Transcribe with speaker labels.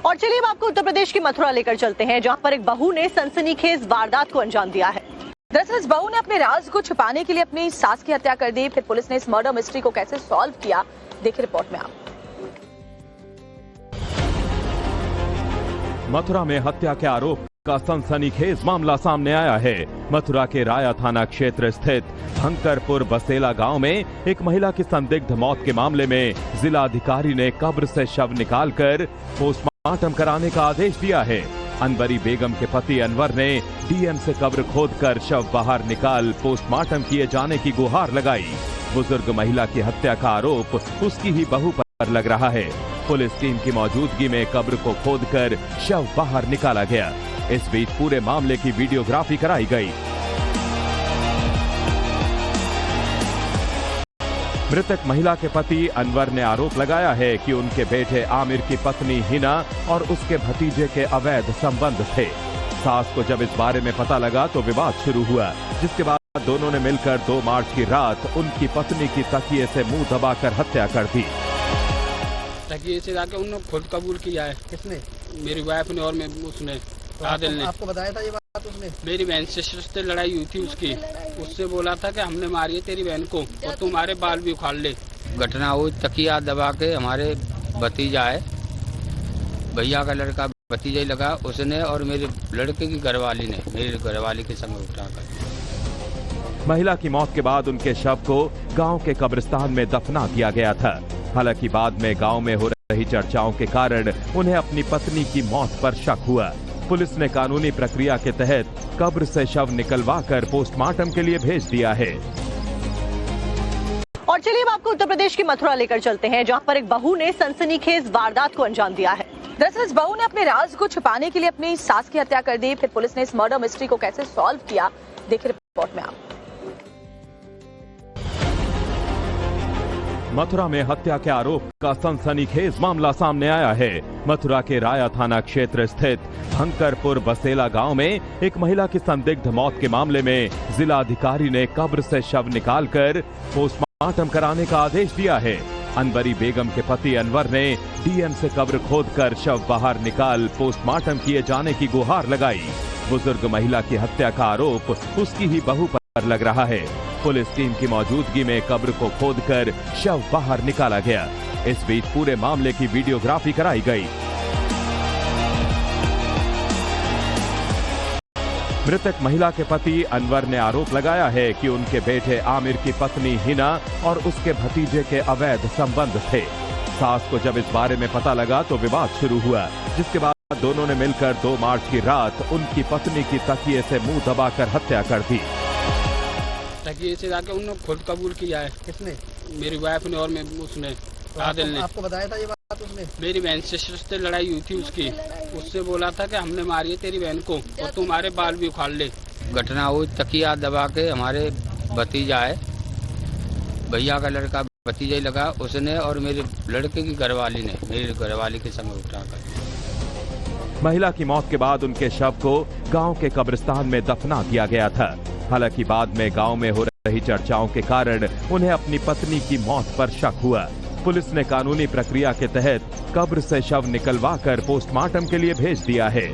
Speaker 1: और चलिए अब आपको उत्तर प्रदेश की मथुरा लेकर चलते हैं, जहां पर एक बहू ने सनसनीखेज वारदात को अंजाम दिया है।
Speaker 2: दरअसल इस बहू ने अपने राज को छुपाने के लिए अपनी सास की हत्या कर दी। फिर पुलिस ने इस मर्डर मिस्ट्री को कैसे सॉल्व किया, देखिए रिपोर्ट में आप।
Speaker 3: मथुरा में हत्या के आरोप का सनसनीखेज मामला सामने आया है। मथुरा के राया थाना क्षेत्र स्थित भंकरपुर बसेला गांव में एक महिला की संदिग्ध मौत के मामले में जिलाधिकारी ने कब्र से शव निकालकर पोस्टमार्टम कराने का आदेश दिया है। अनवरी बेगम के पति अनवर ने डीएम से कब्र खोदकर शव बाहर निकाल पोस्टमार्टम किए जाने की गुहार लगाई। बुजुर्ग महिला की हत्या का आरोप उसकी ही बहू पर लग रहा है। पुलिस टीम की मौजूदगी में कब्र को खोदकर शव बाहर निकाला गया। इस बीच पूरे मामले की वीडियोग्राफी कराई गई। मृतक महिला के पति अनवर ने आरोप लगाया है कि उनके बेटे आमिर की पत्नी हिना और उसके भतीजे के अवैध संबंध थे। सास को जब इस बारे में पता लगा तो विवाद शुरू हुआ, जिसके बाद दोनों ने मिलकर 2 मार्च की रात उनकी पत्नी की तकिए से मुंह दबाकर हत्या कर दी।
Speaker 4: तकिए से जाके उन्होंने खुद कबूल किया है।
Speaker 5: किसने?
Speaker 4: मेरी वाइफ ने और मैं उसने आदिल ने।
Speaker 5: आपको बताया था ये बात उसने?
Speaker 4: मेरी बहन से लड़ाई हुई थी उसकी, उससे बोला था कि हमने मारी है तेरी बहन को और तुम्हारे बाल भी उखाड़ ले।
Speaker 6: घटना हुई तकिया दबा के हमारे भतीजा है, भैया का लड़का भतीजा ही लगा उसने और मेरे लड़के की घरवाली ने मेरी घरवाली के संग उठाकर।
Speaker 3: महिला की मौत के बाद उनके शव को गांव के कब्रिस्तान में दफना दिया गया था। हालांकि बाद में गांव में हो रही चर्चाओं के कारण उन्हें अपनी पत्नी की मौत पर शक हुआ। पुलिस ने कानूनी प्रक्रिया के तहत कब्र से शव निकलवाकर पोस्टमार्टम के लिए भेज दिया है।
Speaker 1: और चलिए अब आपको उत्तर प्रदेश की मथुरा लेकर चलते हैं, जहां पर एक बहू ने सनसनीखेज वारदात को अंजाम दिया है।
Speaker 2: दरअसल इस बहू ने अपने राज को छुपाने के लिए अपनी सास की हत्या कर दी। फिर पुलिस ने इस मर्डर मिस्ट्री को कैसे सॉल्व किया, देखिए रिपोर्ट में आप।
Speaker 3: मथुरा में हत्या के आरोप का सनसनीखेज मामला सामने आया है। मथुरा के राया थाना क्षेत्र स्थित भंकरपुर बसेला गांव में एक महिला की संदिग्ध मौत के मामले में जिलाधिकारी ने कब्र से शव निकालकर पोस्टमार्टम कराने का आदेश दिया है। अनवरी बेगम के पति अनवर ने डीएम से कब्र खोदकर शव बाहर निकाल पोस्टमार्टम किए जाने की गुहार लगाई। बुजुर्ग महिला की हत्या का आरोप उसकी ही बहू पर लग रहा है। पुलिस टीम की मौजूदगी में कब्र को खोदकर शव बाहर निकाला गया। इस बीच पूरे मामले की वीडियोग्राफी कराई गई। मृतक महिला के पति अनवर ने आरोप लगाया है कि उनके बेटे आमिर की पत्नी हिना और उसके भतीजे के अवैध संबंध थे। सास को जब इस बारे में पता लगा तो विवाद शुरू हुआ, जिसके बाद दोनों ने मिलकर 2 मार्च की रात उनकी पत्नी की तकिए से मुंह दबाकर हत्या कर दी।
Speaker 4: तकिए से जाके उन्होंने खुद कबूल किया है।
Speaker 5: किसने?
Speaker 4: मेरी वाइफ ने और मैं उसने आदिल ने।
Speaker 5: आपको बताया था ये बात उसने?
Speaker 4: मेरी बहन से लड़ाई हुई थी उसकी, उससे बोला था कि हमने मारी है तेरी बहन को और तुम्हारे बाल भी उखाड़ ले।
Speaker 6: घटना हुई तकिया दबा के हमारे भतीजा है, भैया का लड़का भतीजा ही लगा उसने और मेरे लड़के की घरवाली ने मेरी घरवाली के संग उठाकर।
Speaker 3: महिला की मौत के बाद उनके शव को गांव के कब्रिस्तान में दफना दिया गया था। हालांकि बाद में गांव में हो रही चर्चाओं के कारण उन्हें अपनी पत्नी की मौत पर शक हुआ। पुलिस ने कानूनी प्रक्रिया के तहत कब्र से शव निकलवाकर पोस्टमार्टम के लिए भेज दिया है।